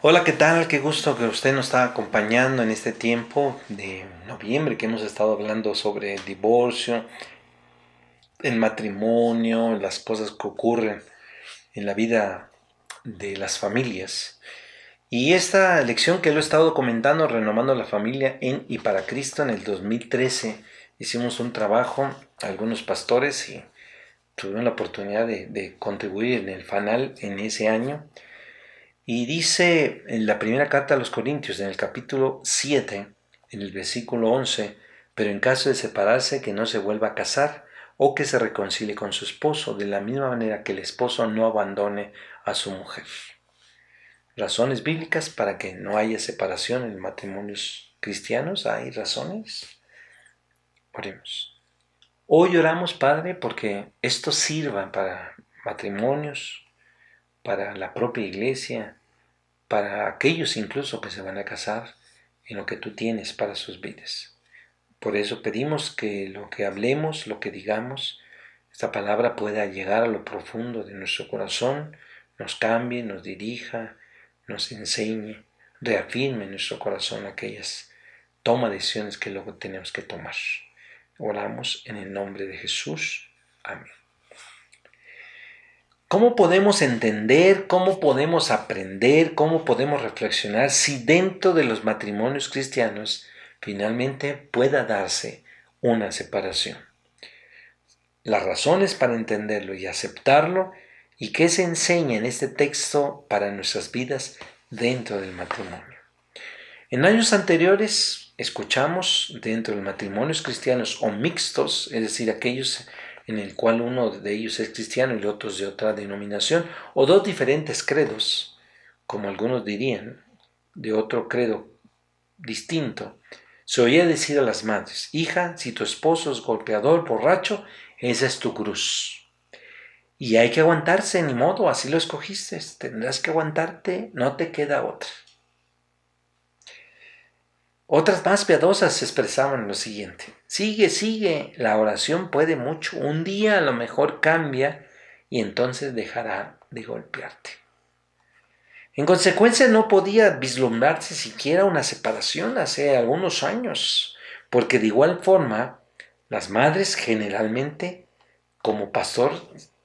Hola, ¿qué tal? Qué gusto que usted nos está acompañando en este tiempo de noviembre que hemos estado hablando sobre el divorcio, el matrimonio, las cosas que ocurren en la vida de las familias. Y esta lección que lo he estado comentando, Renovando la Familia en y para Cristo, en el 2013, hicimos un trabajo, algunos pastores, y tuvieron la oportunidad de contribuir en el fanal en ese año. Y dice en la primera carta a los Corintios, en el capítulo 7, en el versículo 11, pero en caso de separarse, que no se vuelva a casar o que se reconcilie con su esposo, de la misma manera que el esposo no abandone a su mujer. Razones bíblicas para que no haya separación en matrimonios cristianos. ¿Hay razones? Oremos. Hoy oramos, Padre, porque esto sirva para matrimonios, para la propia iglesia, para aquellos incluso que se van a casar en lo que tú tienes para sus vidas. Por eso pedimos que lo que hablemos, lo que digamos, esta palabra pueda llegar a lo profundo de nuestro corazón, nos cambie, nos dirija, nos enseñe, reafirme en nuestro corazón aquellas toma de decisiones que luego tenemos que tomar. Oramos en el nombre de Jesús. Amén. ¿Cómo podemos entender, cómo podemos aprender, cómo podemos reflexionar si dentro de los matrimonios cristianos finalmente pueda darse una separación? Las razones para entenderlo y aceptarlo y qué se enseña en este texto para nuestras vidas dentro del matrimonio. En años anteriores escuchamos dentro de matrimonios cristianos o mixtos, es decir, aquellos en el cual uno de ellos es cristiano y el otro es de otra denominación, o dos diferentes credos, como algunos dirían, de otro credo distinto. Se oía decir a las madres: hija, si tu esposo es golpeador, borracho, esa es tu cruz. Y hay que aguantarse, ni modo, así lo escogiste, tendrás que aguantarte, no te queda otra. Otras más piadosas expresaban lo siguiente: sigue, sigue, la oración puede mucho, un día a lo mejor cambia y entonces dejará de golpearte. En consecuencia no podía vislumbrarse siquiera una separación hace algunos años, porque de igual forma las madres generalmente, como pastor,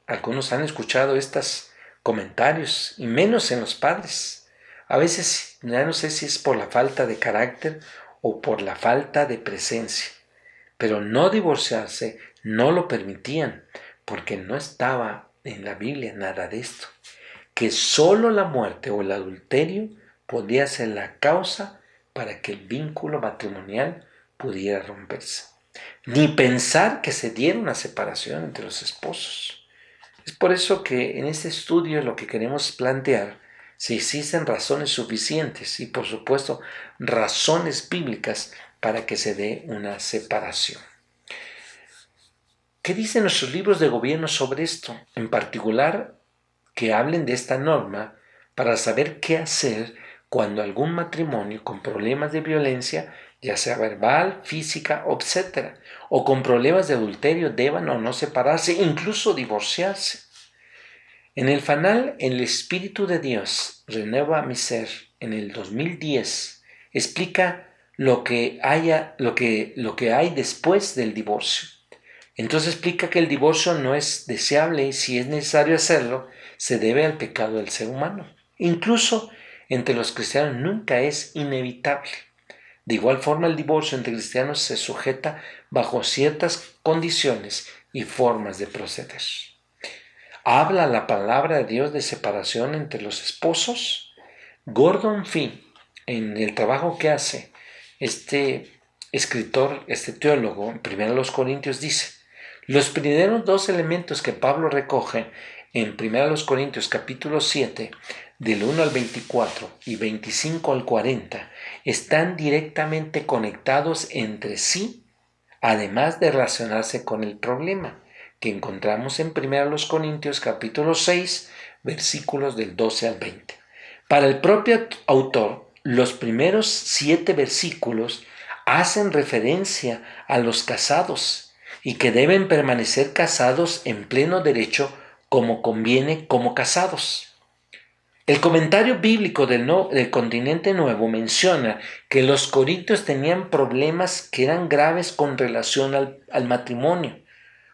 algunos han escuchado estos comentarios, y menos en los padres. A veces ya no sé si es por la falta de carácter o por la falta de presencia, pero no divorciarse no lo permitían, porque no estaba en la Biblia nada de esto, que solo la muerte o el adulterio podía ser la causa para que el vínculo matrimonial pudiera romperse, ni pensar que se diera una separación entre los esposos. Es por eso que en este estudio lo que queremos plantear, si existen razones suficientes y por supuesto razones bíblicas para que se dé una separación. ¿Qué dicen nuestros libros de gobierno sobre esto? En particular, que hablen de esta norma para saber qué hacer cuando algún matrimonio con problemas de violencia, ya sea verbal, física, etc., o con problemas de adulterio, deban o no separarse, incluso divorciarse. En el fanal El Espíritu de Dios renueva mi ser, en el 2010, explica lo que hay después del divorcio. Entonces explica que el divorcio no es deseable y si es necesario hacerlo, se debe al pecado del ser humano. Incluso entre los cristianos nunca es inevitable. De igual forma, el divorcio entre cristianos se sujeta bajo ciertas condiciones y formas de proceder. ¿Habla la palabra de Dios de separación entre los esposos? Gordon Fee, en el trabajo que hace este escritor, este teólogo, en 1 Corintios dice: los primeros dos elementos que Pablo recoge en 1 Corintios capítulo 7, del 1 al 24 y 25 al 40, están directamente conectados entre sí, además de relacionarse con el problema que encontramos en 1 Corintios capítulo 6, versículos del 12 al 20. Para el propio autor, los primeros 7 versículos hacen referencia a los casados y que deben permanecer casados en pleno derecho como conviene como casados. El comentario bíblico del Continente Nuevo menciona que los corintios tenían problemas que eran graves con relación al matrimonio.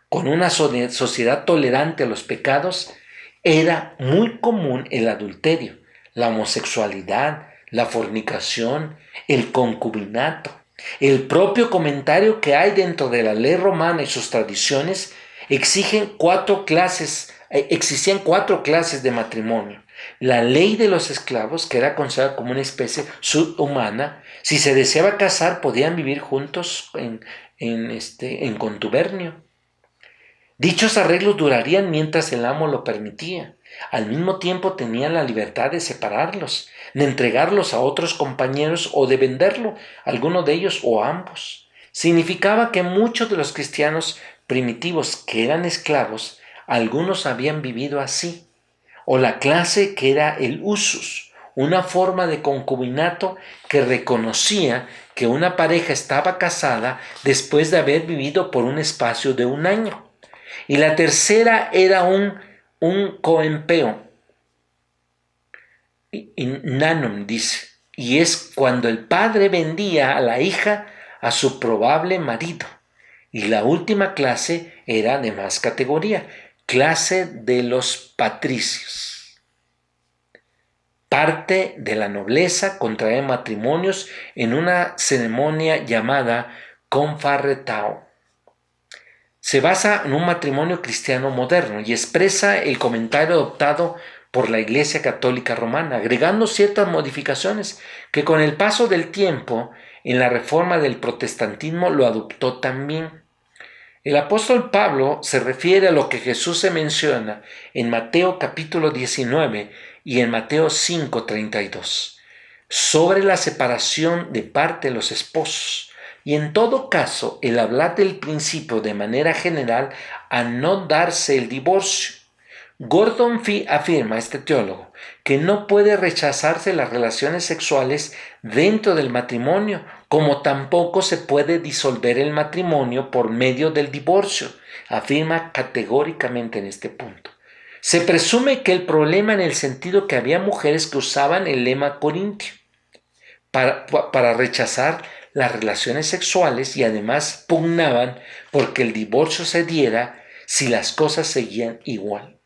Con una sociedad tolerante a los pecados, era muy común el adulterio, la homosexualidad, la fornicación, el concubinato. El propio comentario que hay dentro de la ley romana y sus tradiciones existían cuatro clases de matrimonio. La ley de los esclavos, que era considerada como una especie subhumana, si se deseaba casar podían vivir juntos en contubernio. Dichos arreglos durarían mientras el amo lo permitía. Al mismo tiempo tenían la libertad de separarlos, de entregarlos a otros compañeros o de venderlo, alguno de ellos o ambos. Significaba que muchos de los cristianos primitivos que eran esclavos, algunos habían vivido así, o la clase que era el usus, una forma de concubinato que reconocía que una pareja estaba casada después de haber vivido por un espacio de un año. Y la tercera era un coempeo, nanum dice, y es cuando el padre vendía a la hija a su probable marido. Y la última clase era de más categoría, clase de los patricios. Parte de la nobleza contrae matrimonios en una ceremonia llamada confarretao. Se basa en un matrimonio cristiano moderno y expresa el comentario adoptado por la Iglesia Católica Romana, agregando ciertas modificaciones que con el paso del tiempo en la reforma del protestantismo lo adoptó también. El apóstol Pablo se refiere a lo que Jesús se menciona en Mateo capítulo 19 y en Mateo 5:32, sobre la separación de parte de los esposos. Y en todo caso, el hablar del principio de manera general a no darse el divorcio. Gordon Fee afirma, este teólogo, que no puede rechazarse las relaciones sexuales dentro del matrimonio, como tampoco se puede disolver el matrimonio por medio del divorcio. Afirma categóricamente en este punto. Se presume que el problema en el sentido que había mujeres que usaban el lema corintio para rechazar las relaciones sexuales y además pugnaban porque el divorcio se diera si las cosas seguían igual.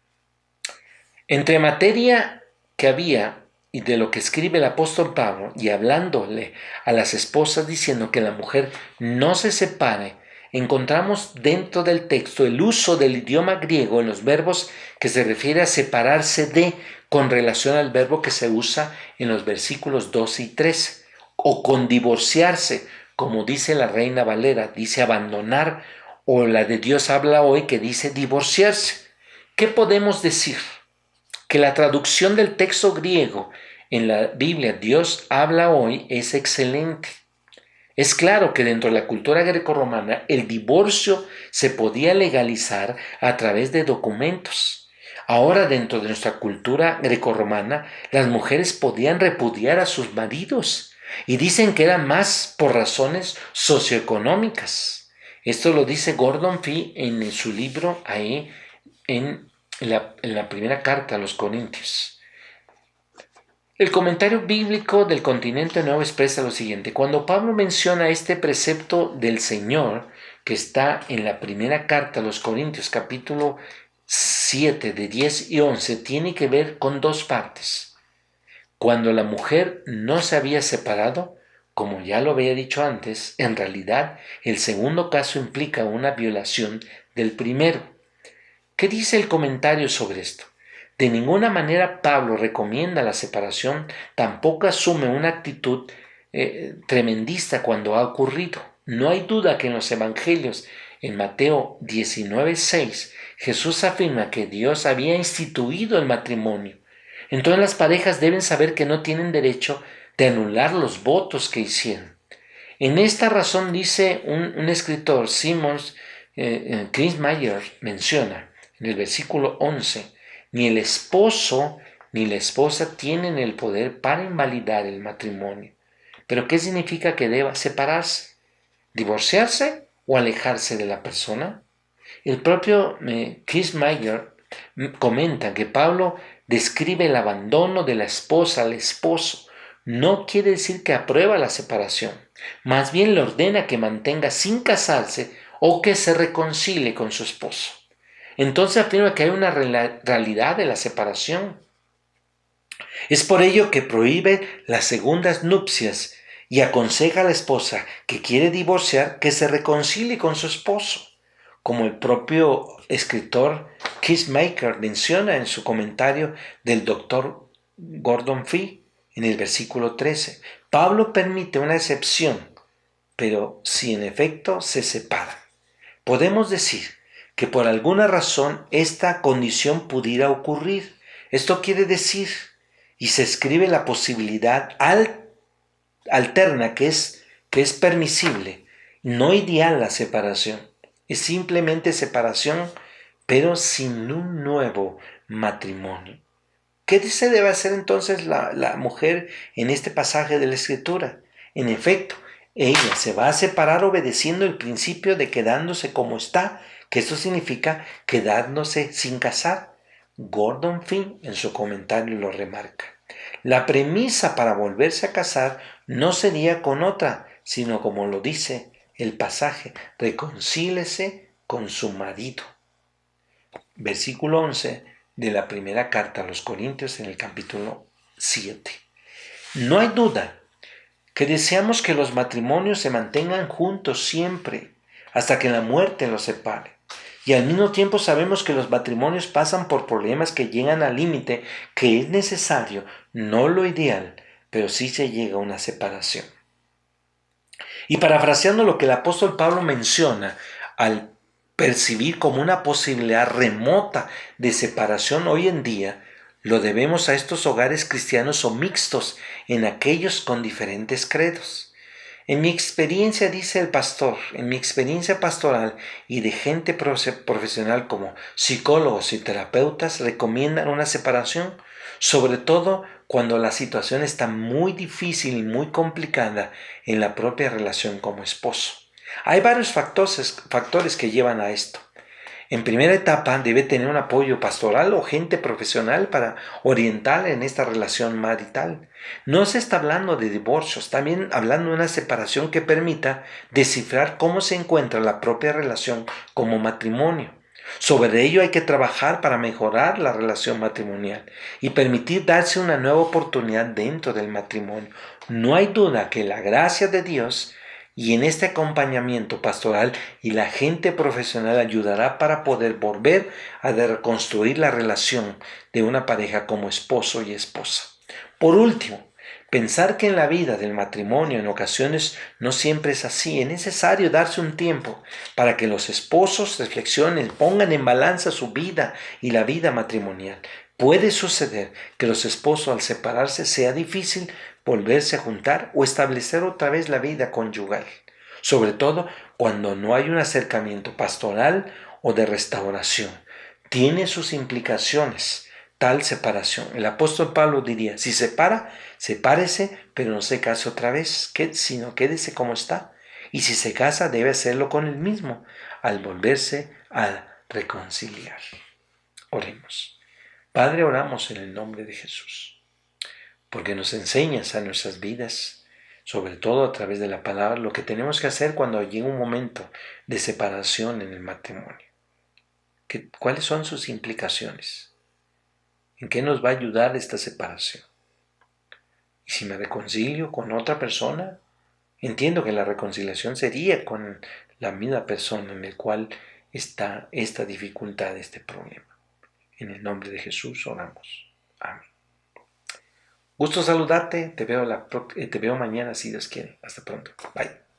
Entre materia que había y de lo que escribe el apóstol Pablo y hablándole a las esposas diciendo que la mujer no se separe, encontramos dentro del texto el uso del idioma griego en los verbos que se refiere a separarse de con relación al verbo que se usa en los versículos 12 y 13, o con divorciarse, como dice la Reina Valera, dice abandonar, o la de Dios habla hoy que dice divorciarse. ¿Qué podemos decir? Que la traducción del texto griego en la Biblia Dios habla hoy es excelente. Es claro que dentro de la cultura grecorromana el divorcio se podía legalizar a través de documentos. Ahora dentro de nuestra cultura grecorromana las mujeres podían repudiar a sus maridos y dicen que era más por razones socioeconómicas. Esto lo dice Gordon Fee en su libro ahí en la primera carta a los Corintios. El comentario bíblico del Continente Nuevo expresa lo siguiente. Cuando Pablo menciona este precepto del Señor, que está en la primera carta a los Corintios, capítulo 7, de 10 y 11, tiene que ver con dos partes. Cuando la mujer no se había separado, como ya lo había dicho antes, en realidad el segundo caso implica una violación del primero. ¿Qué dice el comentario sobre esto? De ninguna manera Pablo recomienda la separación, tampoco asume una actitud tremendista cuando ha ocurrido. No hay duda que en los evangelios, en Mateo 19:6, Jesús afirma que Dios había instituido el matrimonio. Entonces las parejas deben saber que no tienen derecho de anular los votos que hicieron. En esta razón dice un escritor, Chris Mayer, menciona en el versículo 11, ni el esposo ni la esposa tienen el poder para invalidar el matrimonio. ¿Pero qué significa que deba separarse? ¿Divorciarse o alejarse de la persona? El propio Chris Mayer comenta que Pablo describe el abandono de la esposa al esposo. No quiere decir que aprueba la separación, más bien le ordena que mantenga sin casarse o que se reconcilie con su esposo. Entonces afirma que hay una realidad de la separación. Es por ello que prohíbe las segundas nupcias y aconseja a la esposa que quiere divorciar que se reconcilie con su esposo, como el propio escritor Keith Maker menciona en su comentario del doctor Gordon Fee en el versículo 13. Pablo permite una excepción, pero si en efecto se separan. Podemos decir que por alguna razón esta condición pudiera ocurrir. Esto quiere decir, y se escribe la posibilidad alterna que es permisible, no ideal la separación. Es simplemente separación, pero sin un nuevo matrimonio. ¿Qué se debe hacer entonces la mujer en este pasaje de la Escritura? En efecto, ella se va a separar obedeciendo el principio de quedándose como está, que esto significa quedándose sin casar. Gordon Fee en su comentario lo remarca. La premisa para volverse a casar no sería con otra, sino como lo dice el pasaje, reconcíliese con su marido. Versículo 11 de la primera carta a los Corintios en el capítulo 7. No hay duda que deseamos que los matrimonios se mantengan juntos siempre, hasta que la muerte los separe. Y al mismo tiempo sabemos que los matrimonios pasan por problemas que llegan al límite que es necesario, no lo ideal, pero sí se llega a una separación. Y parafraseando lo que el apóstol Pablo menciona al percibir como una posibilidad remota de separación hoy en día, lo debemos a estos hogares cristianos o mixtos en aquellos con diferentes credos. En mi experiencia, dice el pastor, en mi experiencia pastoral y de gente profesional como psicólogos y terapeutas recomiendan una separación, sobre todo cuando la situación está muy difícil y muy complicada en la propia relación como esposo. Hay varios factores que llevan a esto. En primera etapa debe tener un apoyo pastoral o gente profesional para orientar en esta relación marital. No se está hablando de divorcios, también hablando de una separación que permita descifrar cómo se encuentra la propia relación como matrimonio. Sobre ello hay que trabajar para mejorar la relación matrimonial y permitir darse una nueva oportunidad dentro del matrimonio. No hay duda que la gracia de Dios y en este acompañamiento pastoral y la gente profesional ayudará para poder volver a reconstruir la relación de una pareja como esposo y esposa. Por último, pensar que en la vida del matrimonio en ocasiones no siempre es así. Es necesario darse un tiempo para que los esposos reflexionen, pongan en balanza su vida y la vida matrimonial. Puede suceder que los esposos al separarse sea difícil volverse a juntar o establecer otra vez la vida conyugal, sobre todo cuando no hay un acercamiento pastoral o de restauración. Tiene sus implicaciones tal separación. El apóstol Pablo diría, si separa, sepárese, pero no se case otra vez, sino quédese como está. Y si se casa, debe hacerlo con él mismo, al volverse a reconciliar. Oremos. Padre, oramos en el nombre de Jesús, porque nos enseñas a nuestras vidas, sobre todo a través de la palabra, lo que tenemos que hacer cuando llega un momento de separación en el matrimonio. ¿Cuáles son sus implicaciones? ¿En qué nos va a ayudar esta separación? Y si me reconcilio con otra persona, entiendo que la reconciliación sería con la misma persona en la cual está esta dificultad, este problema. En el nombre de Jesús oramos. Amén. Gusto saludarte. Te veo mañana si Dios quiere. Hasta pronto. Bye.